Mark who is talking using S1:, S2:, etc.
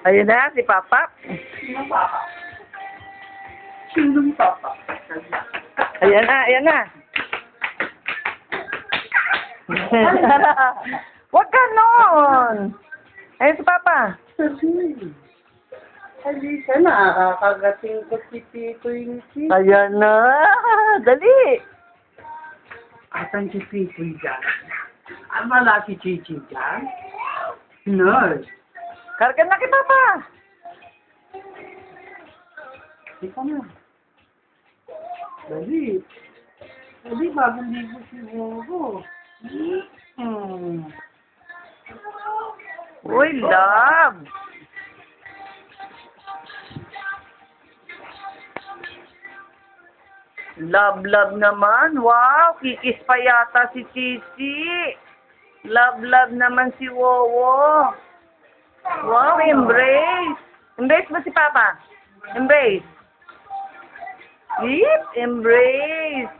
S1: Ayun na, si Papa.
S2: Sinong papa? Sinong papa?
S1: Ayan na, ayan na. Huwag ka nun. Ayun si Papa.
S2: Sabi. Halika na, kakagating ko si Tito Inky.
S1: Ayan na. Dali.
S2: Asan si Tito dyan? Wala si Chichi dyan? No.
S1: Karga na kay Papa.
S2: Ika na. Dali. Dali, bagong ligo siguro.
S1: Uy, love. Love naman. Wow, kikis pa yata si Cici. Love naman si Wowo. Wow, embrace. Embrace mo si Papa. Embrace. Yep, embrace.